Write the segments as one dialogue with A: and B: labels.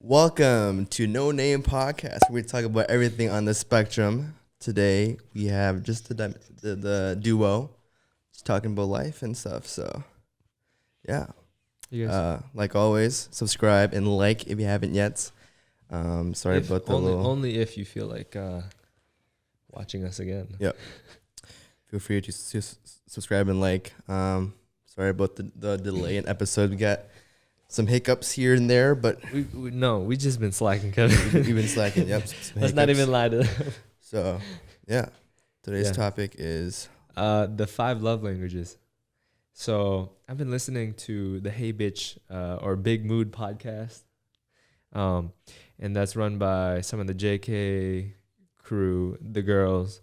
A: Welcome to No Name Podcast. We talk about everything on the spectrum. Today we have just the duo, just talking about life and stuff. So, yeah. Like always, subscribe and like if you haven't yet. Sorry about the
B: only if you feel like watching us again.
A: Yep. Feel free to subscribe and like. Sorry about the delay in episode. We got some hiccups here and there, but
B: we just been slacking, Kevin.
A: we've been slacking. Yep.
B: Let's not even lie to them.
A: So, yeah. Today's topic is
B: the 5 love languages. So I've been listening to the Hey Bitch or Big Mood podcast, and that's run by some of the JK crew, the girls.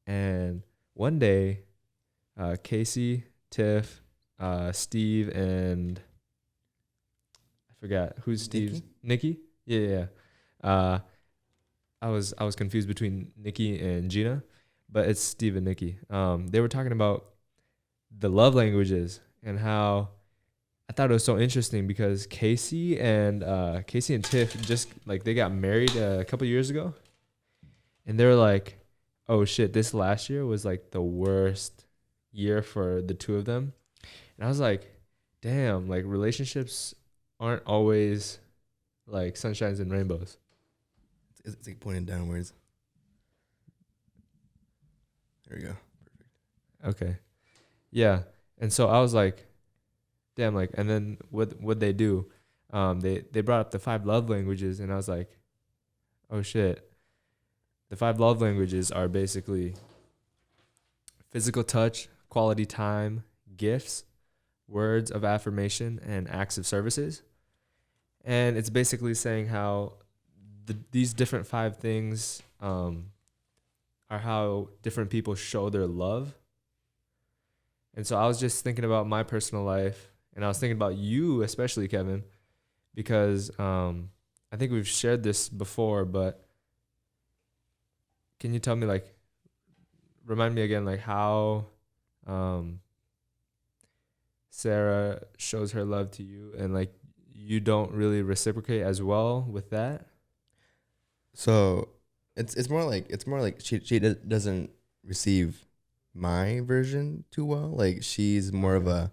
B: And one day, Casey, Tiff, Steve, and I forgot who's Steve's. Nikki? Yeah. I was confused between Nikki and Gina, but it's Steve and Nikki. They were talking about the love languages and how I thought it was so interesting because Casey and Tiff just like they got married a couple years ago, and they were like, "Oh shit, this last year was like the worst year for the two of them." And I was like, "Damn, like relationships aren't always like sunshines and rainbows."
A: It's like pointing downwards. There we go. Perfect.
B: Okay. Yeah. And so I was like, damn, like, and then what they do, they brought up the 5 love languages, and I was like, oh shit. The 5 love languages are basically physical touch, quality time, gifts, words of affirmation, and acts of services. And it's basically saying how these different 5 things are how different people show their love. And so I was just thinking about my personal life, and I was thinking about you, especially, Kevin, because I think we've shared this before, but can you tell me, like, remind me again, like, how Sarah shows her love to you, and, like, you don't really reciprocate as well with that?
A: So it's more like she doesn't receive my version too well. Like she's more of a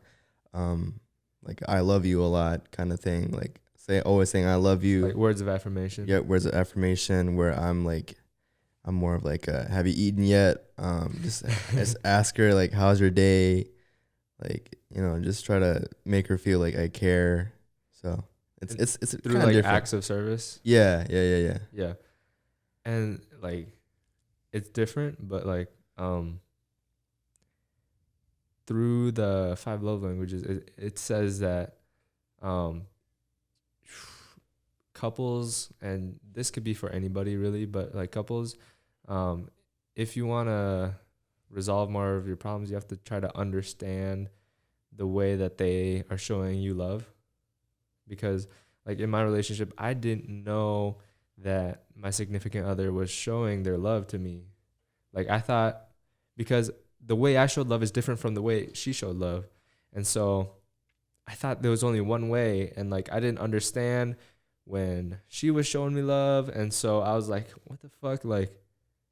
A: like I love you a lot kind of thing. Like always saying I love you.
B: Like words of affirmation.
A: Yeah, words of affirmation. Where I'm more of like have you eaten yet? Just ask her like how's your day. Like just try to make her feel like I care. So it's
B: through
A: like
B: different.
A: Acts
B: of service.
A: Yeah.
B: And like it's different, but like through the 5 love languages, it says that couples, and this could be for anybody really, but like couples, if you want to resolve more of your problems, you have to try to understand the way that they are showing you love. Because like in my relationship, I didn't know that my significant other was showing their love to me. Like I thought, because the way I showed love is different from the way she showed love. And so I thought there was only one way, and like I didn't understand when she was showing me love. And so I was like, what the fuck? Like,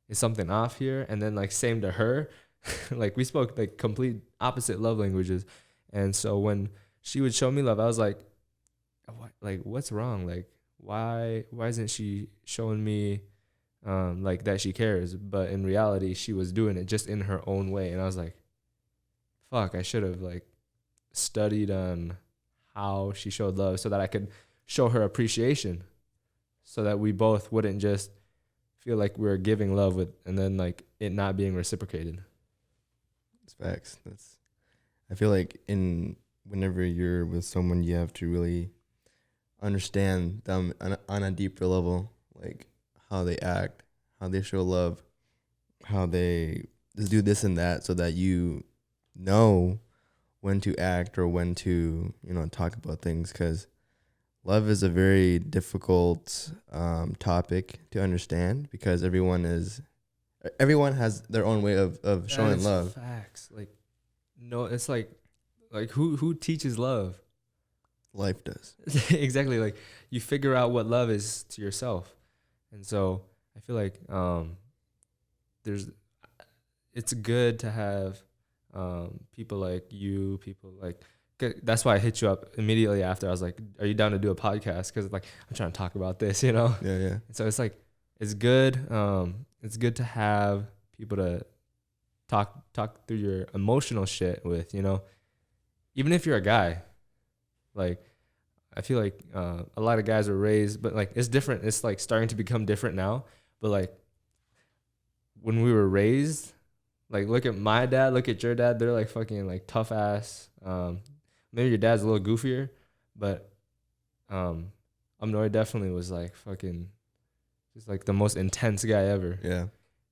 B: is something off here? And then like same to her. Like we spoke like complete opposite love languages. And so when she would show me love, I was like, what, like what's wrong? Like why isn't she showing me like that she cares? But in reality, she was doing it just in her own way. And I was like, fuck, I should have like studied on how she showed love so that I could show her appreciation, so that we both wouldn't just feel like we're giving love and then like it not being reciprocated.
A: It's facts. I feel like whenever you're with someone, you have to really understand them on a deeper level, like how they act, how they show love, how they just do this and that, so that you know when to act or when to talk about things. Because love is a very difficult topic to understand, because everyone has their own way of showing love.
B: Facts. Like no, it's like who teaches love?
A: life does.
B: Exactly. Like you figure out what love is to yourself. And so I feel like there's it's good to have people like you, people like that's why I hit you up immediately after. I was like, "Are you down to do a podcast?" Because like I'm trying to talk about this, you know.
A: Yeah, yeah.
B: So it's like it's good. It's good to have people to talk through your emotional shit with, you know. Even if you're a guy, like I feel like a lot of guys are raised, but like it's different. It's like starting to become different now. But like when we were raised, like look at my dad, look at your dad. They're like fucking like tough ass. Maybe your dad's a little goofier, but Amnoy definitely was like fucking just like the most intense guy ever.
A: Yeah.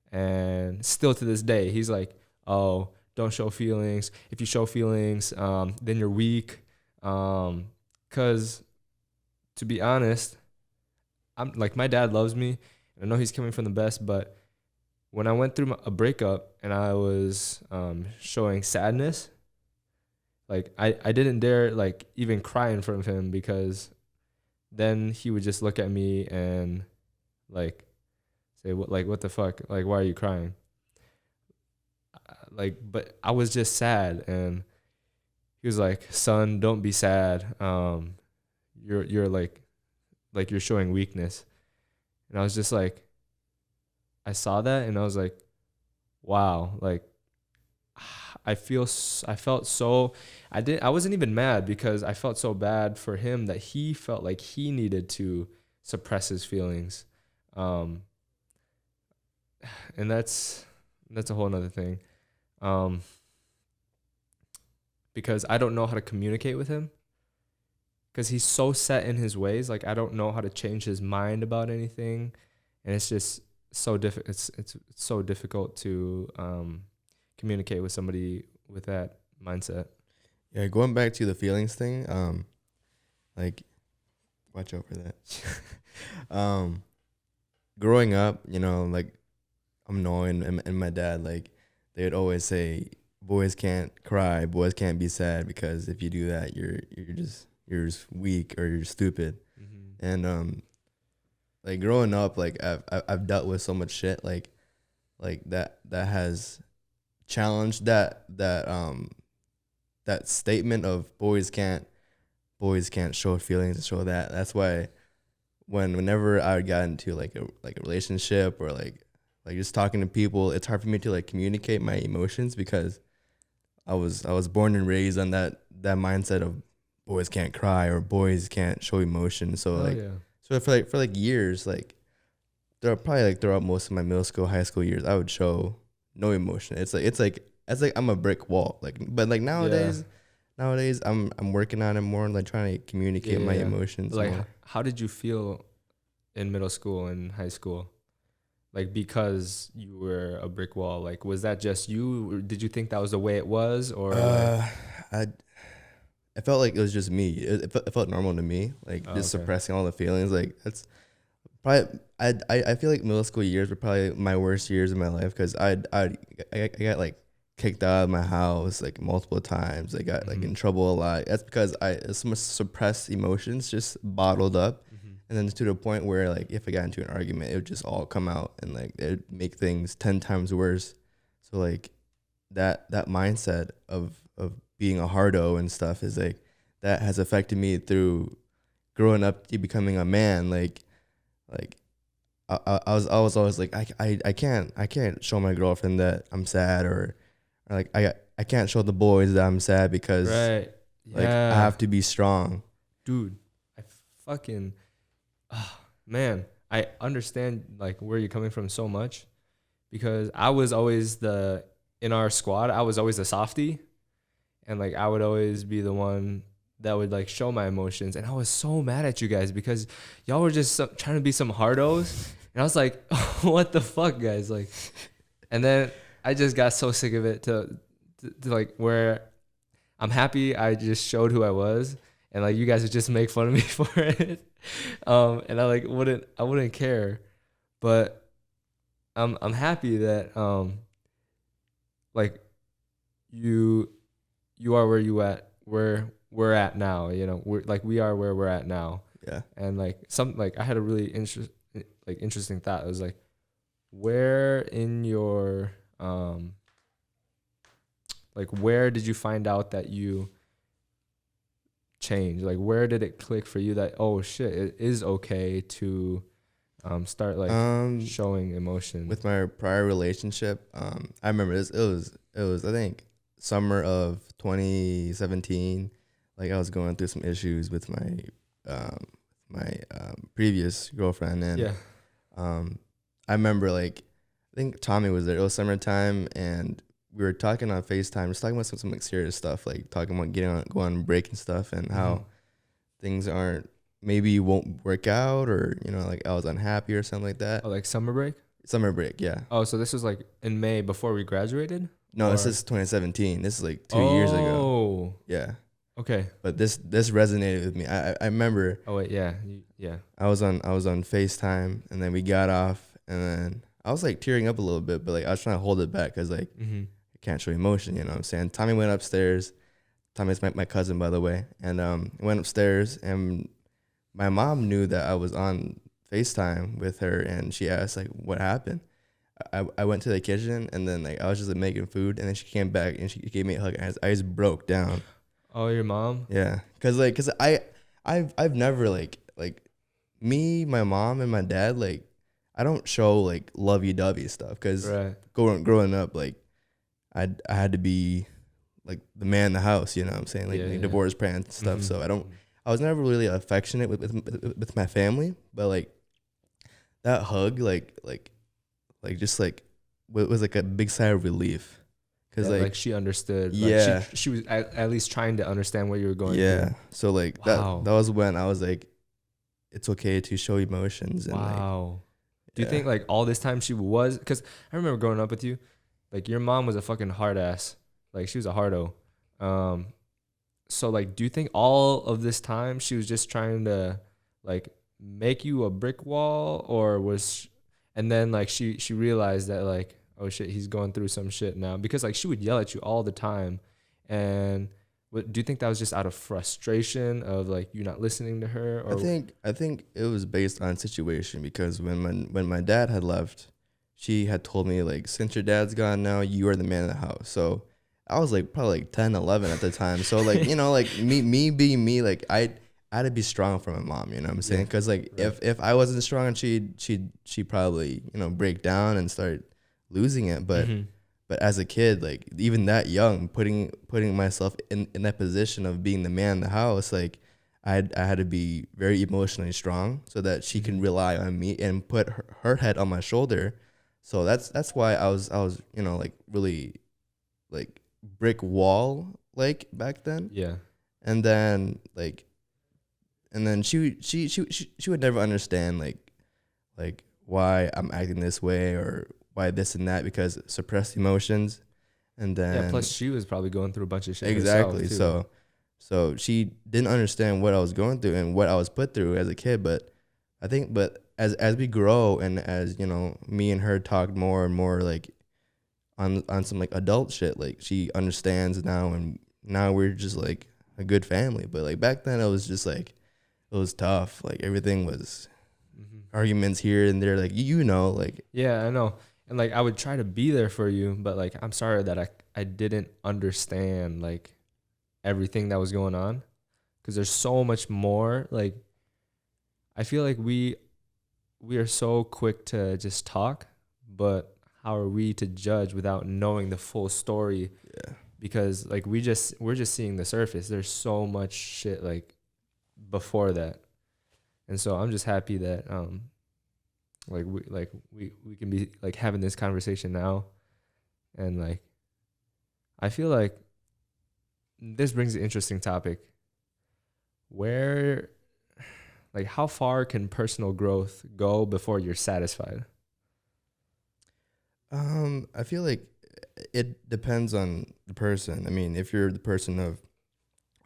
B: And still to this day, he's like, oh, don't show feelings. If you show feelings, then you're weak. Because to be honest, I'm like my dad loves me. I know he's coming from the best, but when I went through a breakup and I was showing sadness, like I didn't dare like even cry in front of him because then he would just look at me and like say what the fuck, like why are you crying? Like but I was just sad and he was like, son, don't be sad. You're like you're showing weakness. And I was just like, I saw that and I was like, wow, like I felt so I wasn't even mad because I felt so bad for him that he felt like he needed to suppress his feelings. And that's a whole nother thing. Because I don't know how to communicate with him because he's so set in his ways. Like I don't know how to change his mind about anything. And it's just so it's so difficult to communicate with somebody with that mindset.
A: Yeah, going back to the feelings thing, like watch out for that. Growing up, you know, like I'm knowing and my dad, like they'd always say boys can't cry, boys can't be sad because if you do that you're just weak or you're stupid.
B: Mm-hmm.
A: And like growing up, like I've dealt with so much shit like that has challenged that statement of boys can't show feelings and show that. That's why whenever I got into like a relationship or like just talking to people, it's hard for me to like communicate my emotions because I was born and raised on that mindset of boys can't cry or boys can't show emotion. So so for years, like throughout most of my middle school, high school years, I would show no emotion. It's like I'm a brick wall. Like but like nowadays I'm working on it more and like trying to communicate my emotions
B: like
A: more.
B: How did you feel in middle school and high school? Like because you were a brick wall, like was that just you or did you think that was the way it was or
A: I felt like it was just me. It felt normal to me, like just suppressing all the feelings. Like that's probably I feel like middle school years were probably my worst years in my life because I got like kicked out of my house like multiple times. I got like in trouble a lot. That's because so much suppressed emotions just bottled up, and then to the point where like if I got into an argument, it would just all come out and like it would make things 10 times worse. So like that mindset of being a hardo and stuff is like that has affected me through growing up to becoming a man. Like I was always like I can't show my girlfriend that I'm sad or like I can't show the boys that I'm sad because like I have to be strong.
B: Dude, I fucking man, I understand like where you're coming from so much because I was always in our squad, I was always a softie. And like I would always be the one that would like show my emotions, and I was so mad at you guys because y'all were just trying to be some hardos, and I was like, what the fuck, guys? Like, and then I just got so sick of it to like where I'm happy I just showed who I was, and like you guys would just make fun of me for it, and I like wouldn't care, but I'm happy that like you are where we're at now. You know, we are where we're at now.
A: Yeah.
B: And like I had a really interesting thought. It was like, where in your like, where did you find out that you changed? Like, where did it click for you that, oh shit, it is okay to start like showing emotion?
A: With my prior relationship, I remember this. It was I think summer of 2017. Like I was going through some issues with my previous girlfriend, and
B: Yeah.
A: I remember like I think Tommy was there. It was summertime, and we were talking on FaceTime, just talking about some like serious stuff, like talking about going on break and stuff, and how things maybe won't work out, or like I was unhappy or something like that.
B: Oh, like summer break?
A: Summer break, yeah.
B: Oh, so this was like in May before we graduated?
A: No, this is 2017. This is like 2 years ago.
B: Oh.
A: Yeah.
B: Okay.
A: But this resonated with me. I remember.
B: Oh wait, yeah, yeah.
A: I was on FaceTime, and then we got off, and then I was like tearing up a little bit, but like I was trying to hold it back because like I can't show emotion. You know what I'm saying? Tommy went upstairs. Tommy's my cousin, by the way, and went upstairs, and my mom knew that I was on FaceTime with her, and she asked like, "What happened?" I went to the kitchen, and then like I was just like making food, and then she came back and she gave me a hug, and I just broke down.
B: Oh, your mom?
A: Yeah, cause I've never like me, my mom, and my dad, like I don't show like lovey-dovey stuff, cause growing up, like I had to be like the man in the house, you know what I'm saying, like divorced parents and stuff. So I was never really affectionate with my family, but like that hug, like just like was like a big sigh of relief. Cause
B: like she understood.
A: Yeah.
B: Like she was at least trying to understand what you were going through.
A: Yeah. So like that was when I was like, it's okay to show emotions. And
B: wow. Do you think like all this time she was, cause I remember growing up with you, like your mom was a fucking hard ass. Like she was a hardo. So like, do you think all of this time she was just trying to like make you a brick wall, or and then like she realized that like, oh shit, he's going through some shit now, because like she would yell at you all the time. And do you think that was just out of frustration of like you not listening to her? Or
A: I think it was based on situation, because when my dad had left, she had told me like, since your dad's gone now, you are the man of the house. So I was like probably like 10, 11 at the time. So like, like me being me, like I had to be strong for my mom, you know what I'm saying? Because like if I wasn't strong, she'd probably break down and start losing it. But as a kid, like even that young, putting myself in that position of being the man in the house, like I had to be very emotionally strong so that she can rely on me and put her head on my shoulder. So that's why I was like really like brick wall like back then.
B: Yeah.
A: And then she would never understand like why I'm acting this way or why this and that, because suppressed emotions. And then
B: plus she was probably going through a bunch of shit
A: exactly
B: herself, too.
A: So she didn't understand what I was going through and what I was put through as a kid. But I think as we grow, and as me and her talked more and more like on some like adult shit, like she understands now, and now we're just like a good family. But like back then it was just like, it was tough. Like everything was arguments here and there, like like
B: yeah, I know. And like I would try to be there for you, but like I'm sorry that I didn't understand like everything that was going on, because there's so much more. Like I feel like we are so quick to just talk, but how are we to judge without knowing the full story?
A: Yeah.
B: Because like we're just seeing the surface. There's so much shit like before that. And so I'm just happy that we can be like having this conversation now. And like I feel like this brings an interesting topic. Where like how far can personal growth go before you're satisfied?
A: I feel like it depends on the person. I mean, if you're the person of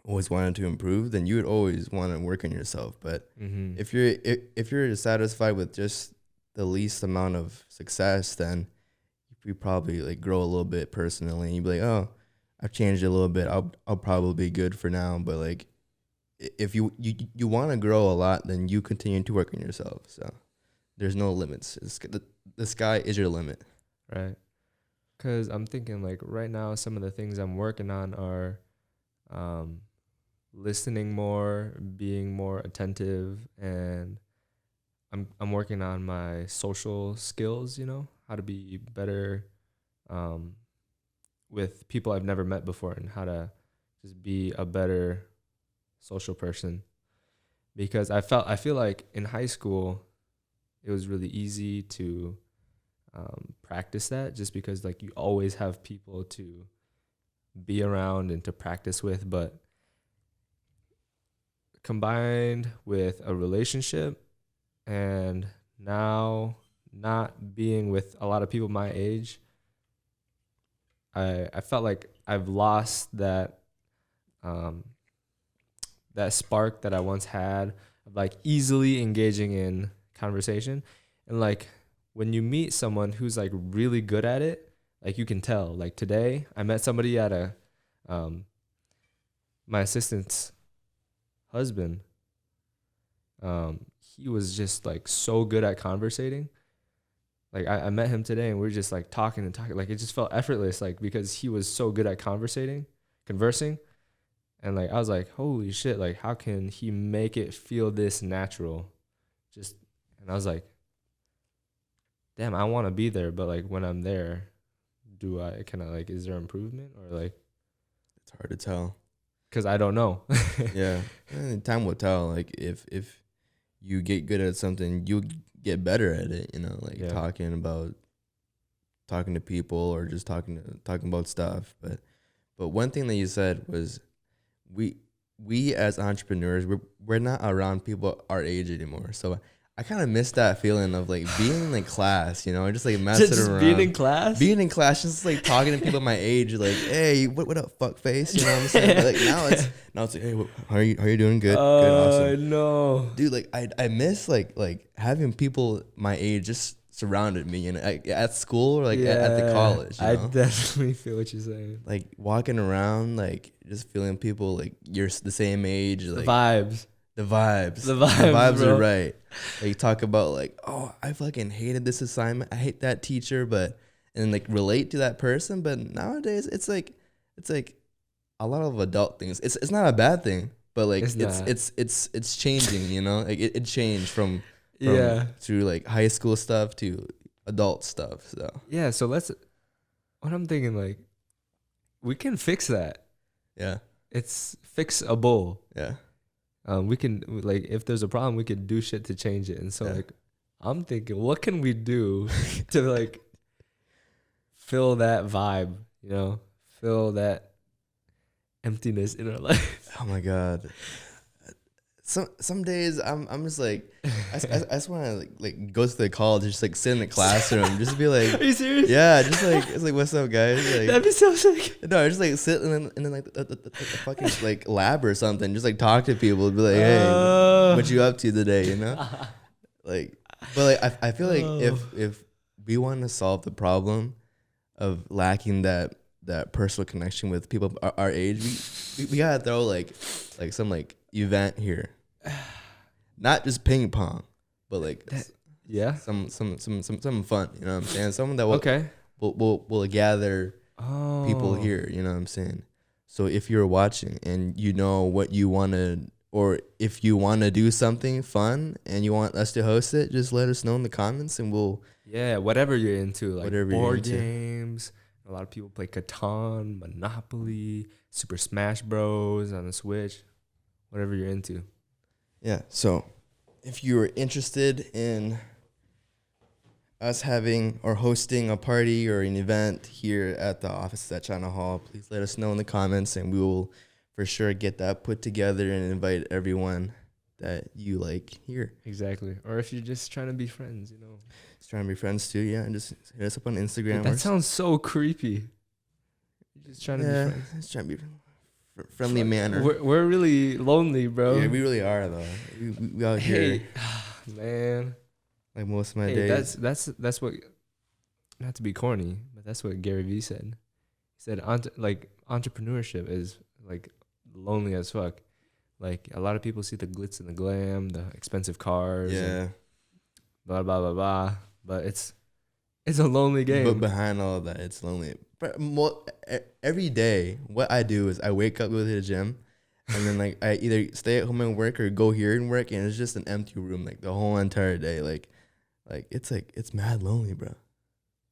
A: always wanted to improve, then you would always want to work on yourself. But if you're satisfied with just the least amount of success, then you probably like grow a little bit personally. And you'd be like, oh, I've changed it a little bit. I'll probably be good for now. But like, if you want to grow a lot, then you continue to work on yourself. So there's no limits. The sky is your limit.
B: Right. Because I'm thinking like right now, some of the things I'm working on are listening more, being more attentive, and I'm working on my social skills, how to be better with people I've never met before, and how to just be a better social person. Because I feel like in high school it was really easy to practice that, just because like you always have people to be around and to practice with. But combined with a relationship and now not being with a lot of people my age, I felt like I've lost that that spark that I once had of like easily engaging in conversation. And like when you meet someone who's like really good at it, like you can tell. Like today I met somebody at a my assistant's husband. He was just like so good at conversating. Like I met him today and we were just like talking and talking. Like it just felt effortless, like because he was so good at conversing. And like I was like, holy shit, like how can he make it feel this natural? And I was like, damn, I want to be there, but like when I'm there, do I kind of like, is there improvement or like?
A: It's hard to tell.
B: Because I don't know.
A: Yeah, and time will tell. Like if you get good at something, you get better at it. Like
B: Yeah.
A: talking to people or just talking about stuff. But one thing that you said was we as entrepreneurs, we're not around people our age anymore. So I kind of miss that feeling of like being in like class, just like messing
B: Just
A: around.
B: being in class?
A: Being in class, just like talking to people my age, like, hey, what up, fuck face? You know what I'm saying? But like now it's like, hey, how are you doing? Good, good, awesome.
B: No.
A: Dude, like I miss like having people my age just surrounded me, like, at school or like at the college.
B: I definitely feel what you're saying.
A: Like walking around, like just feeling people like you're the same age, like
B: The vibes,
A: the vibes
B: bro.
A: are right. Like talk about like, oh, I fucking hated this assignment. I hate that teacher, and like relate to that person. But nowadays it's like a lot of adult things. It's not a bad thing, but like it's changing. Like it changed from through like high school stuff to adult stuff. So
B: yeah. So what I'm thinking, like, we can fix that.
A: Yeah,
B: it's fixable.
A: Yeah.
B: We can, like, if there's a problem, we could do shit to change it. And so, like, I'm thinking, what can we do to, like, fill that vibe, fill that emptiness in our life?
A: Oh, my God. Some days I'm just like, I just want to, like, go to the college, just, like, sit in the classroom, just be like.
B: Are you serious?
A: Yeah, just, like, it's like, what's up, guys? Like,
B: that'd be so sick.
A: No, just, like, sit and then like, the fucking, like, lab or something, just, like, talk to people, be like, hey, what you up to today, Like, but, like, I feel like if we want to solve the problem of lacking that personal connection with people our age, we gotta throw, like some, like, event here. Not just ping pong, but like some fun. You know what I'm saying? Someone that will gather people here. You know what I'm saying? So if you're watching and you know what you want to, or if you want to do something fun and you want us to host it, just let us know in the comments and we'll.
B: Yeah, whatever you're into, like
A: whatever
B: board games. A lot of people play Catan, Monopoly, Super Smash Bros. On the Switch. Whatever you're into.
A: Yeah, so if you're interested in us having or hosting a party or an event here at the office at China Hall, please let us know in the comments and we will for sure get that put together and invite everyone that you like here.
B: Exactly. Or if you're just trying to be friends,
A: Just trying to be friends too, yeah, and just hit us up on Instagram.
B: Dude, that sounds so creepy. You're just trying to be friends.
A: Just trying to be friendly manner.
B: We're really lonely, bro.
A: Yeah, we really are though. We out here,
B: man.
A: Like most of my days.
B: That's what. Not to be corny, but that's what Gary Vee said. He said, like entrepreneurship is like lonely as fuck. Like a lot of people see the glitz and the glam, the expensive cars, and blah blah blah blah. But it's a lonely game.
A: But behind all of that, it's lonely. But every day, what I do is I wake up, go to the gym, and then like I either stay at home and work or go here and work, and it's just an empty room like the whole entire day. Like it's mad lonely, bro.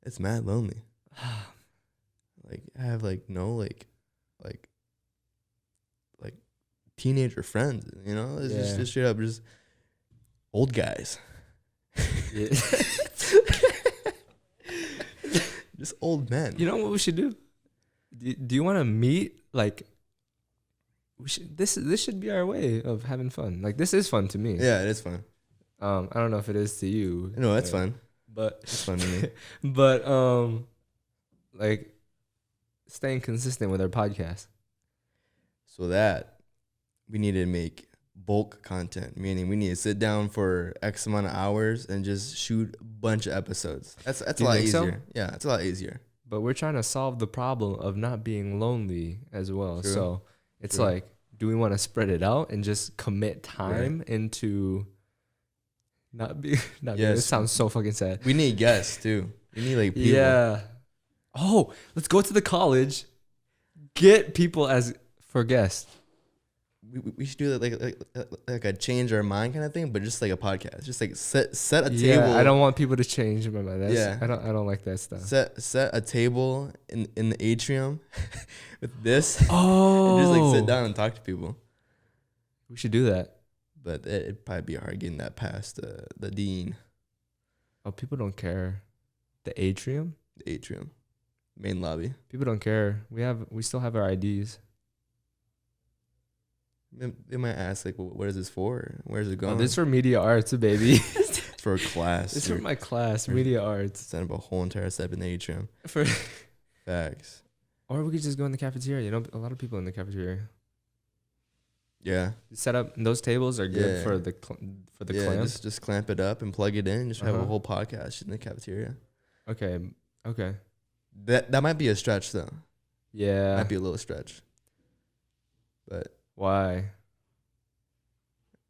A: It's mad lonely. Like I have like no like teenager friends, you know? It's just straight up just old guys.
B: Yeah.
A: Just old men.
B: You know what we should do? Do you want to meet? Like, this should be our way of having fun. Like, this is fun to me.
A: Yeah, it is fun.
B: I don't know if it is to you.
A: No, it's fun.
B: But
A: it's fun to me.
B: But like staying consistent with our podcast.
A: So that we need to make bulk content, meaning we need to sit down for X amount of hours and just shoot a bunch of episodes. That's a lot easier. So? Yeah, it's a lot easier.
B: But we're trying to solve the problem of not being lonely as well. True. So it's like, do we want to spread it out and just commit time into not being? It sounds so fucking sad.
A: We need guests too. We need like people.
B: Yeah. Oh, let's go to the college, get people as for guests.
A: We should do that like a change our mind kind of thing, but just like a podcast. Just like set a table.
B: Yeah, I don't want people to change my mind. I don't like that stuff.
A: Set a table in the atrium with this.
B: Oh,
A: and just like sit down and talk to people.
B: We should do that.
A: But it'd probably be hard getting that past the dean.
B: Oh, people don't care. The atrium.
A: The atrium, main lobby.
B: People don't care. We still have our IDs.
A: They might ask, like, well, what is this for? Where's it going?
B: Oh, this is for media arts, baby.
A: It's for a class.
B: It's for my class, media arts.
A: Set up a whole entire step in the atrium.
B: For
A: Facts.
B: Or we could just go in the cafeteria. You know, a lot of people in the cafeteria.
A: Yeah.
B: Set up, those tables are good for the clamp.
A: Just clamp it up and plug it in. Just have a whole podcast in the cafeteria.
B: Okay.
A: That might be a stretch, though.
B: Yeah.
A: Might be a little stretch. But...
B: Why?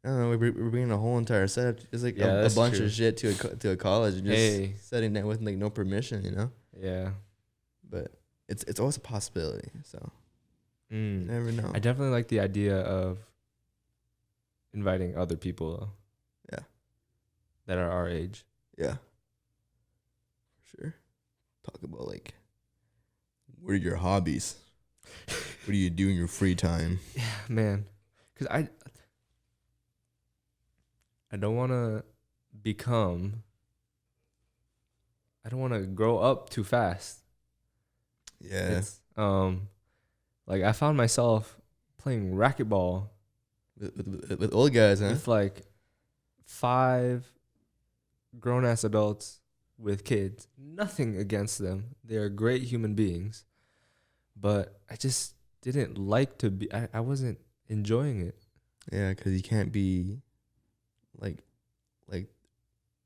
A: I don't know. We're bringing a whole entire setup. It's like a bunch of shit to a college and just setting that with like no permission, you know?
B: Yeah.
A: But it's always a possibility. So you never know.
B: I definitely like the idea of inviting other people. Though.
A: Yeah.
B: That are our age.
A: Yeah. For sure. Talk about like, what are your hobbies? What do you do in your free time?
B: Yeah, man. Because I don't want to I don't want to grow up too fast.
A: Yeah.
B: It's, like I found myself playing racquetball
A: with old guys, huh?
B: With like 5 grown-ass adults with kids. Nothing against them. They are great human beings. But I just didn't like to be... I wasn't enjoying it.
A: Yeah, because you can't be like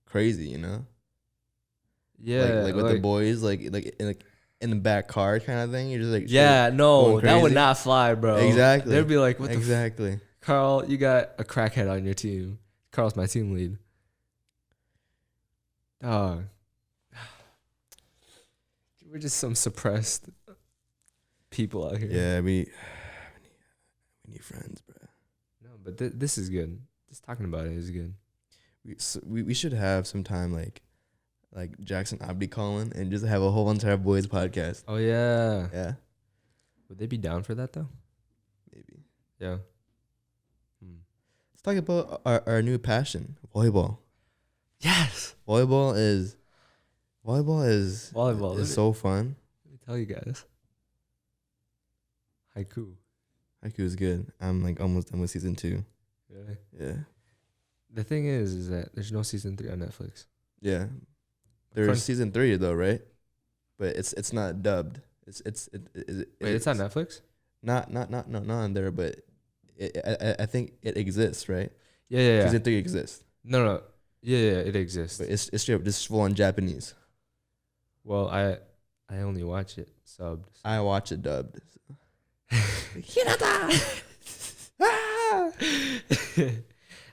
A: crazy, you know?
B: Yeah.
A: Like with the boys, like in the back car kind of thing. You're just like...
B: Yeah, no, that would not fly, bro.
A: Exactly.
B: They'd be like, what the...
A: Exactly.
B: Carl, you got a crackhead on your team. Carl's my team lead. Dog. We're just some suppressed... people out here.
A: Yeah, we need friends, bro.
B: No, but this is good. Just talking about it is good.
A: We should have some time like Jackson Abdi calling and just have a whole entire boys podcast.
B: Oh yeah.
A: Yeah.
B: Would they be down for that though?
A: Maybe.
B: Yeah.
A: Let's talk about our new passion, volleyball.
B: Yes.
A: Volleyball is so fun.
B: Let me tell you guys. Haiku
A: is good. I'm like almost done with season 2.
B: Really?
A: Yeah.
B: The thing is that there's no season 3 on Netflix.
A: Yeah. There's season 3 though, right? But it's not dubbed. Wait,
B: it's on Netflix?
A: Not on there, but I think it exists, right?
B: Yeah.
A: Season 3 exists.
B: No. Yeah, it exists.
A: But it's straight up just full on Japanese.
B: Well, I I only watch it subbed.
A: I watch it dubbed.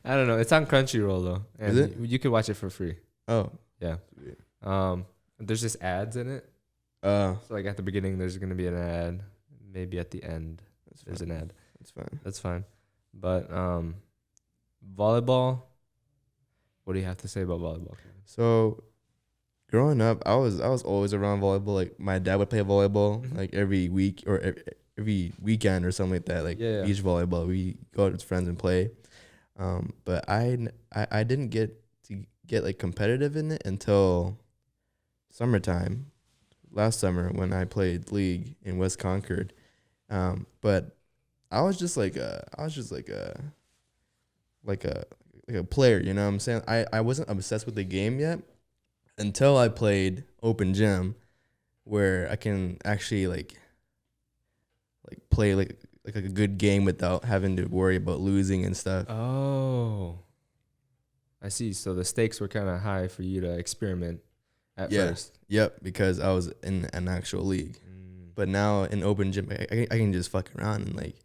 B: I don't know. It's on Crunchyroll though, and
A: Is it?
B: you could watch it for free.
A: Oh,
B: Yeah. There's just ads in it.
A: uh,
B: So like at the beginning, there's gonna be an ad. Maybe at the end, there's an ad.
A: that's fine.
B: That's fine. But volleyball. What do you have to say about volleyball?
A: So, growing up, I was always around volleyball. Like my dad would play volleyball
B: Mhm.
A: like every week or every weekend or something like that. Like
B: Yeah, yeah.
A: beach volleyball, we go out with friends and play. But I didn't get to get like competitive in it until summertime, last summer when I played league in West Concord. But I was just like a player, you know what I'm saying? I wasn't obsessed with the game yet until I played open gym, where I can actually like play like a good game without having to worry about losing and stuff.
B: Oh, I see. So the stakes were kind of high for you to experiment at
A: Yeah.
B: first.
A: Yep, because I was in an actual league. But now in open gym, I can just fuck around and like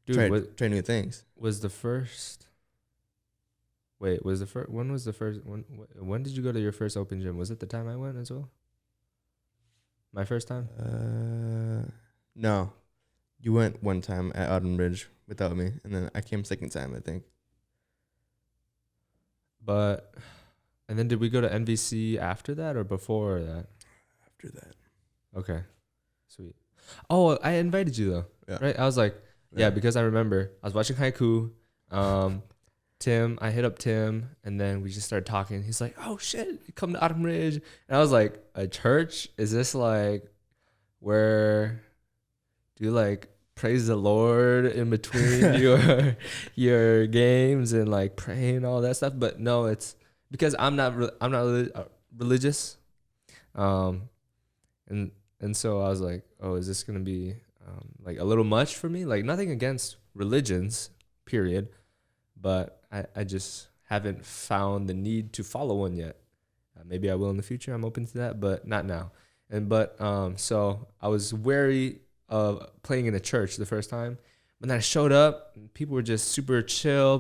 B: Dude,
A: try new things.
B: was the first? Wait, was the first? When was the first? When did you go to your first open gym? Was it the time I went as well? My first time.
A: No, you went one time at Autumn Ridge without me, and then I came second time, I think.
B: But, and then did we go to NVC after that or before that?
A: After that,
B: Okay, sweet. Oh, I invited you though,
A: yeah,
B: right? I was like, yeah, because I remember I was watching Haiku. Tim, I hit up Tim, and then we just started talking. He's like, "Oh shit, you come to Autumn Ridge," and I was like, "A church? Is this like where do you like praise the Lord in between your games and like pray and all that stuff?" But no, it's because I'm not religious, and so I was like, "Oh, is this gonna be like a little much for me?" Like nothing against religions, period, but I just haven't found the need to follow one yet. Maybe I will in the future. I'm open to that, but not now. So I was wary of playing in a church the first time. But then I showed up, and people were just super chill.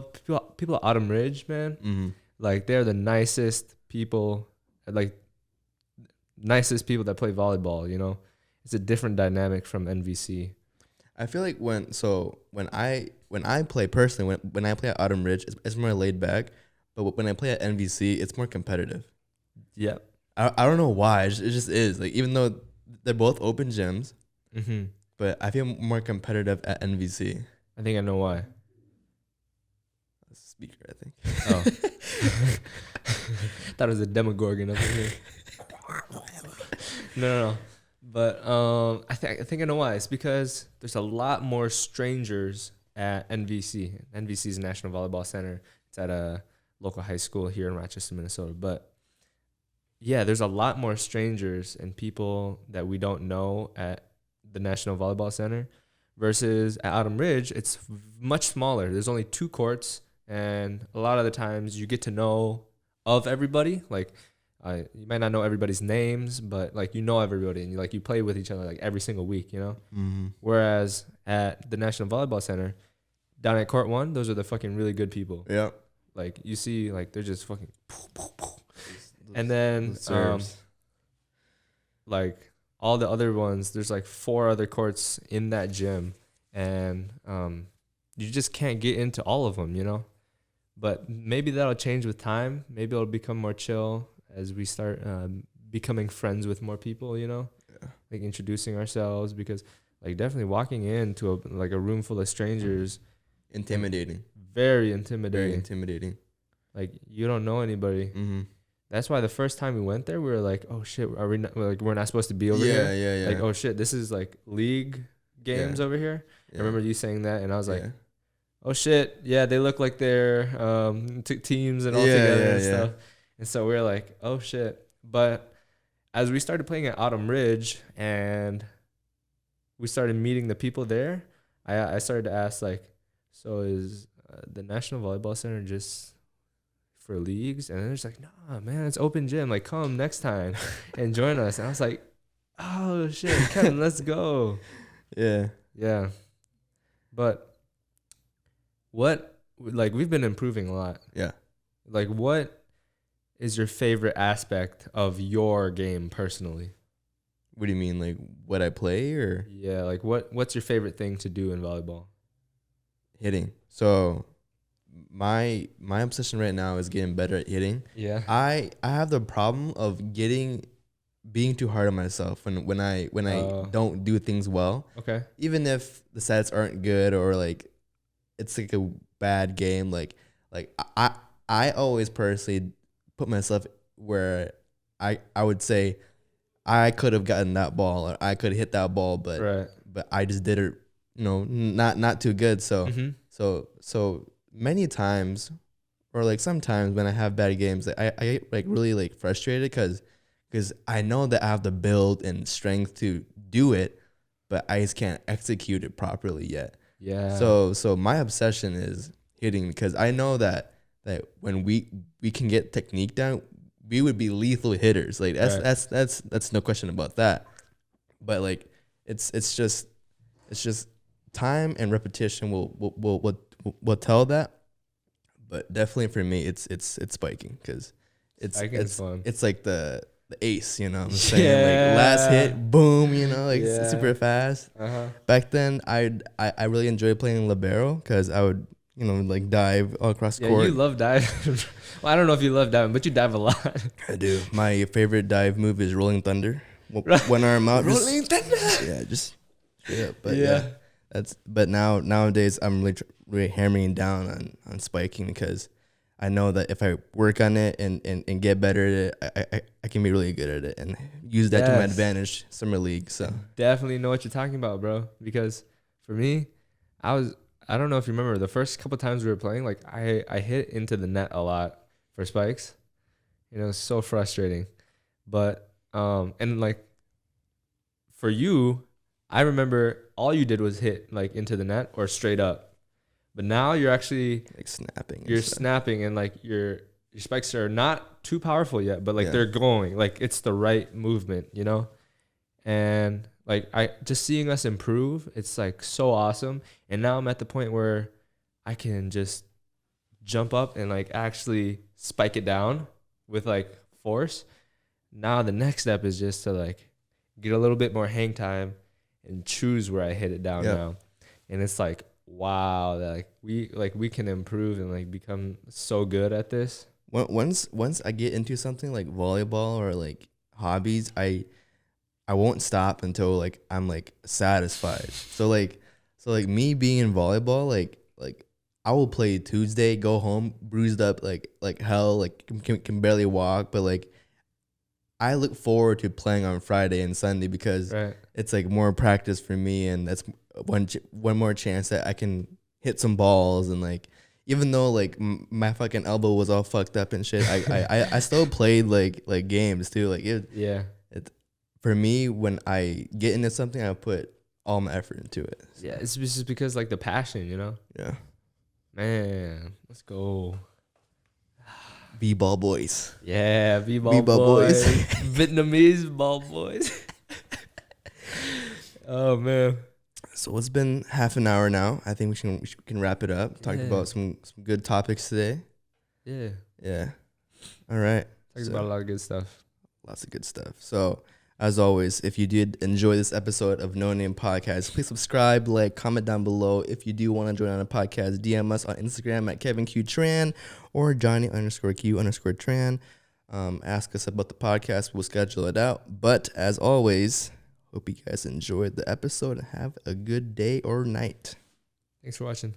B: People at Autumn Ridge, man,
A: mm-hmm.
B: like they're the nicest people, like nicest people that play volleyball. You know, it's a different dynamic from NVC.
A: I feel like when I play personally, when I play at Autumn Ridge, it's more laid back. But when I play at NVC, it's more competitive.
B: Yeah.
A: I don't know why. It just is. Like, even though they're both open gyms,
B: Mm-hmm.
A: but I feel more competitive at NVC.
B: I think I know why.
A: Speaker, I think.
B: Oh. Thought it was a Demogorgon up in here. No. But I think I know why. It's because there's a lot more strangers at NVC. NVC is National Volleyball Center. It's at a local high school here in Rochester, Minnesota. But yeah, there's a lot more strangers and people that we don't know at the National Volleyball Center versus at Autumn Ridge. It's much smaller. There's only 2 courts, and a lot of the times you get to know of everybody. Like, you might not know everybody's names, but like you know everybody, and you play with each other like every single week, you know.
A: Mm-hmm.
B: Whereas at the National Volleyball Center, down at Court 1, those are the fucking really good people.
A: Yeah.
B: Like you see, like they're just fucking, and then like all the other ones, there's like 4 other courts in that gym, and you just can't get into all of them, you know. But maybe that'll change with time. Maybe it'll become more chill as we start becoming friends with more people, you know, like introducing ourselves, because like definitely walking into a room full of strangers,
A: Intimidating.
B: very intimidating.
A: Very intimidating.
B: Like you don't know anybody.
A: Mm-hmm.
B: That's why the first time we went there, we were like, oh shit, are we not, like we're not supposed to be over here?
A: Yeah.
B: Like, oh shit, this is like league games over here. I remember you saying that, and I was like, oh shit, yeah, they look like they're teams and all together and stuff. And so we were like, oh shit. But as we started playing at Autumn Ridge and we started meeting the people there, I started to ask like, so is the National Volleyball Center just for leagues? And then it's like, nah, man, it's open gym. Like, come next time and join us. And I was like, Oh shit, Kevin, let's go.
A: Yeah.
B: Yeah. But we've been improving a lot.
A: Yeah.
B: Like, what is your favorite aspect of your game personally?
A: What do you mean, like what I play or
B: Yeah, like what's your favorite thing to do in volleyball?
A: hitting? So my obsession right now is getting better at hitting.
B: Yeah.
A: I have the problem of being too hard on myself when I don't do things well.
B: Okay.
A: Even if the sets aren't good or like it's like a bad game, like I always personally put myself where I would say I could have gotten that ball or I could hit that ball, but
B: Right.
A: I just did it, not too good. So
B: Mm-hmm.
A: so many times, or like sometimes when I have bad games, like I get like really like frustrated because I know that I have the build and strength to do it, but I just can't execute it properly yet.
B: Yeah.
A: So my obsession is hitting because I know that when we can get technique down, we would be lethal hitters. Like
B: Right.
A: that's no question about that. But like it's just time and repetition will tell that. But definitely for me, it's spiking because
B: Spiking is fun.
A: it's like the ace, you know what I'm saying? Like last hit, boom, like
B: Yeah.
A: super fast.
B: Uh-huh.
A: Back then, I really enjoyed playing libero because I would like dive all across the
B: Yeah,
A: court.
B: you love diving. Well, I don't know if you love diving, but you dive a lot.
A: I do. My favorite dive move is rolling thunder. One arm out,
B: Rolling thunder.
A: Yeah, just straight up. But
B: Yeah.
A: but nowadays I'm really hammering down on spiking because I know that if I work on it and get better at it, I can be really good at it and use that to my
B: Yes.
A: advantage summer league. So
B: Definitely know what you're talking about, bro. Because for me, I don't know if you remember the first couple times we were playing, like I hit into the net a lot for spikes. It's so frustrating. But and like for you, I remember all you did was hit like into the net or straight up. But now you're actually
A: like snapping.
B: you're snapping and like your spikes are not too powerful yet, but like
A: Yeah.
B: they're going. Like it's the right movement, And like I just seeing us improve, it's like so awesome. And now I'm at the point where I can just jump up and like actually spike it down with like force. Now the next step is just to like get a little bit more hang time and choose where I hit it down
A: Yeah.
B: now. And it's like, wow, that we can improve and like become so good at this.
A: Once I get into something like volleyball or like hobbies, I won't stop until like I'm like satisfied. So like me being in volleyball, like I will play Tuesday, go home bruised up like hell, like can barely walk, but like I look forward to playing on Friday and Sunday because
B: Right.
A: it's like more practice for me, and that's one more chance that I can hit some balls. And like even though like my fucking elbow was all fucked up and shit, I still played like games too. Like
B: Yeah.
A: for me, when I get into something, I put all my effort into it. So,
B: Yeah. It's just because like the passion,
A: yeah.
B: Man, let's go.
A: B-ball boys.
B: Yeah, B-ball,
A: B-ball
B: boys.
A: boys.
B: Vietnamese ball boys. Oh, man.
A: So it's been half an hour now. I think we can wrap it up. Talked
B: Yeah.
A: about some good topics today.
B: Yeah.
A: Yeah. All right.
B: Talked
A: So,
B: about a lot of good stuff.
A: lots of good stuff. So as always, if you did enjoy this episode of No Name Podcast, please subscribe, like, comment down below. If you do want to join on a podcast, DM us on Instagram at KevinQ Tran or Johnny_Q_Tran. Ask us about the podcast. We'll schedule it out. But as always, hope you guys enjoyed the episode and have a good day or night.
B: Thanks for watching.